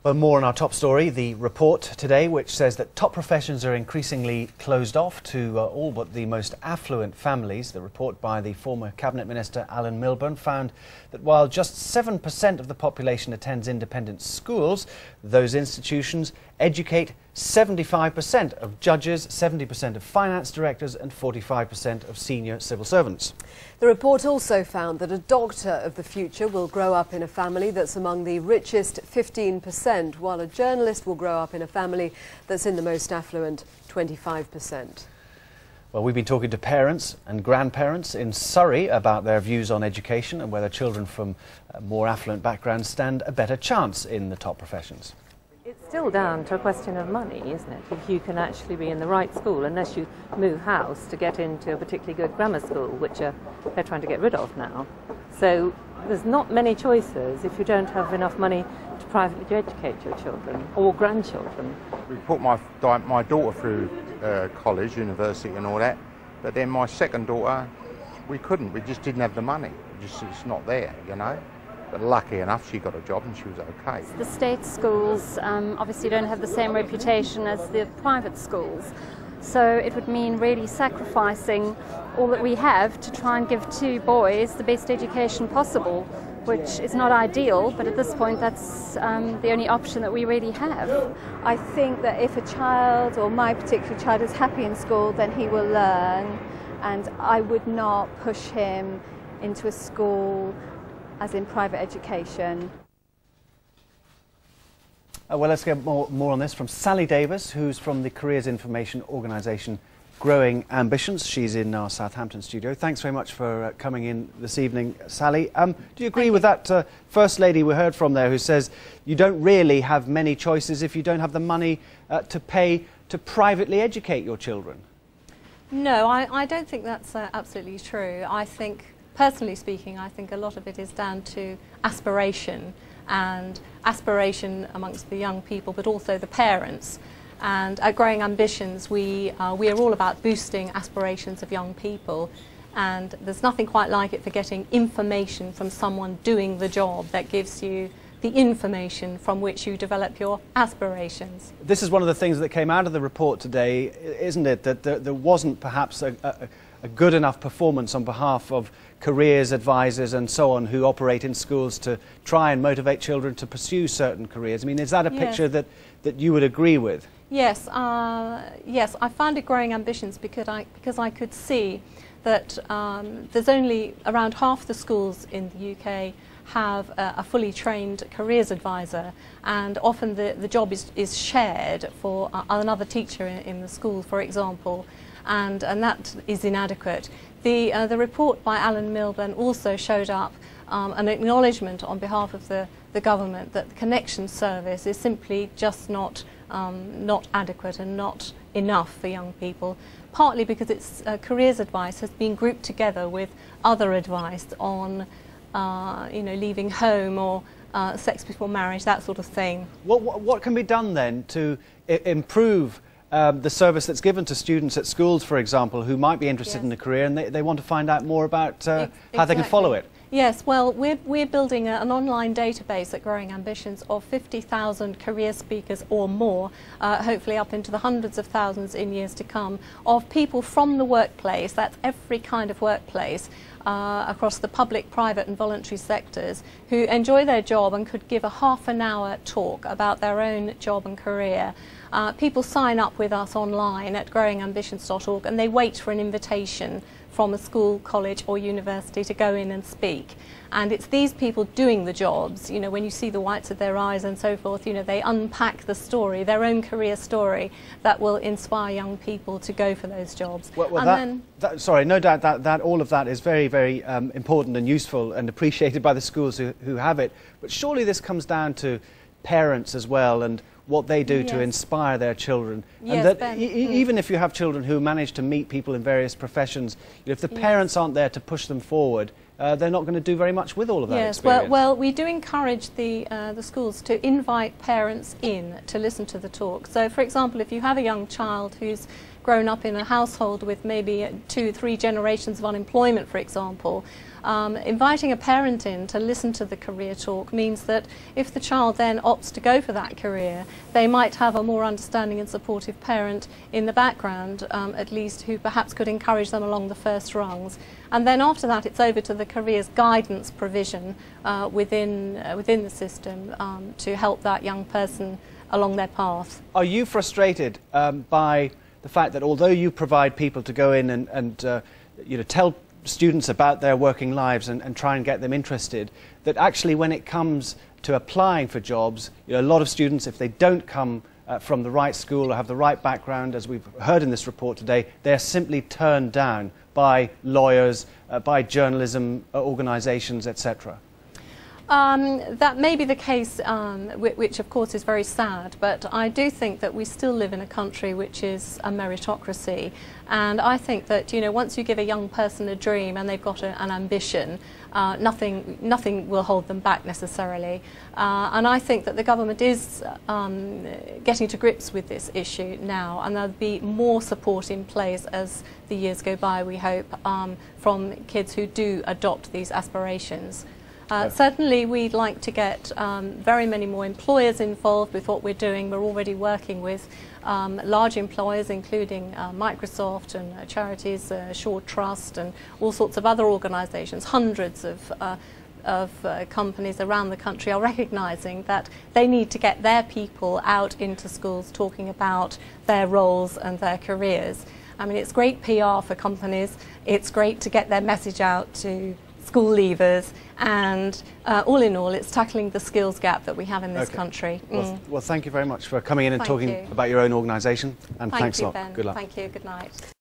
Well, more on our top story, the report today, which says that top professions are increasingly closed off to all but the most affluent families. The report by the former Cabinet Minister Alan Milburn found that while just 7% of the population attends independent schools, those institutions educate 75% of judges, 70% of finance directors and 45% of senior civil servants. The report also found that a doctor of the future will grow up in a family that's among the richest 15%, while a journalist will grow up in a family that's in the most affluent 25%. Well, we've been talking to parents and grandparents in Surrey about their views on education and whether children from more affluent backgrounds stand a better chance in the top professions. It's still down to a question of money, isn't it? If you can actually be in the right school, unless you move house to get into a particularly good grammar school, which they're trying to get rid of now. So there's not many choices if you don't have enough money to privately educate your children or grandchildren. We put my daughter through college, university and all that, but then my second daughter, we couldn't. We just didn't have the money. It's not there, you know. But lucky enough, she got a job and she was okay. The state schools obviously don't have the same reputation as the private schools. So it would mean really sacrificing all that we have to try and give two boys the best education possible, which is not ideal, but at this point that's the only option that we really have. I think that if a child, or my particular child, is happy in school, then he will learn, and I would not push him into a school as in private education. Well, let's get more on this from Sally Davis, who's from the careers information organisation Growing Ambitions. She's in our Southampton studio. Thanks very much for coming in this evening, Sally. Do you agree with that First Lady we heard from there, who says you don't really have many choices if you don't have the money to pay to privately educate your children? No, I don't think that's absolutely true. I think, personally speaking, I think a lot of it is down to aspiration, and aspiration amongst the young people, but also the parents. And at Growing Ambitions, we are all about boosting aspirations of young people, and there's nothing quite like it for getting information from someone doing the job that gives you the information from which you develop your aspirations. This is one of the things that came out of the report today, isn't it, that there wasn't perhaps a good enough performance on behalf of careers advisors and so on who operate in schools to try and motivate children to pursue certain careers. I mean, is that a picture that you would agree with? Yes, yes. I founded Growing Ambitions because I could see that there's only around half the schools in the UK have a fully trained careers advisor, and often the job is shared for another teacher in the school, for example, and that is inadequate. The report by Alan Milburn also showed up an acknowledgement on behalf of the government that the connection service is simply just not adequate and not enough for young people, partly because its careers advice has been grouped together with other advice on leaving home or sex before marriage, that sort of thing. What can be done then to improve the service that's given to students at schools, for example, who might be interested in a career and they want to find out more about how they can follow it? Yes, well, we're building an online database at Growing Ambitions of 50,000 career speakers or more, hopefully up into the hundreds of thousands in years to come, of people from the workplace, that's every kind of workplace, across the public, private and voluntary sectors, who enjoy their job and could give a half-an-hour talk about their own job and career. People sign up with us online at growingambitions.org and they wait for an invitation from a school, college or university to go in and speak. And it's these people doing the jobs, you know, when you see the whites of their eyes and so forth, you know, they unpack the story, their own career story, that will inspire young people to go for those jobs. Sorry, no doubt that all of that is very, very important and useful and appreciated by the schools who have it. But surely this comes down to parents as well and what they do to inspire their children. Yes, and that even if you have children who manage to meet people in various professions, if the parents aren't there to push them forward, they're not going to do very much with all of that experience. Well, we do encourage the schools to invite parents in to listen to the talk. So, for example, if you have a young child who's grown up in a household with maybe 2 or 3 generations of unemployment, for example, inviting a parent in to listen to the career talk means that if the child then opts to go for that career, they might have a more understanding and supportive parent in the background, at least, who perhaps could encourage them along the first rungs. And then after that, it's over to the careers guidance provision within the system to help that young person along their path. Are you frustrated by the fact that although you provide people to go in and you know, tell students about their working lives and try and get them interested, that actually when it comes to applying for jobs, you know, a lot of students, if they don't come from the right school or have the right background, as we've heard in this report today, they're simply turned down by lawyers, by journalism organisations, etc.? That may be the case, which of course is very sad, but I do think that we still live in a country which is a meritocracy, and I think that, you know, once you give a young person a dream and they've got an ambition, nothing will hold them back necessarily. And I think that the government is getting to grips with this issue now, and there'll be more support in place as the years go by, we hope, from kids who do adopt these aspirations. Certainly we'd like to get very many more employers involved with what we're doing. We're already working with large employers, including Microsoft and charities, Shaw Trust and all sorts of other organisations. Hundreds of companies around the country are recognising that they need to get their people out into schools talking about their roles and their careers. I mean, it's great PR for companies. It's great to get their message out to school leavers, and all in all, it's tackling the skills gap that we have in this country. Well, thank you very much for coming in and Thank talking you. about your own organisation, and Thank thanks a you, lot. Ben. Good luck. Thank you. Good night.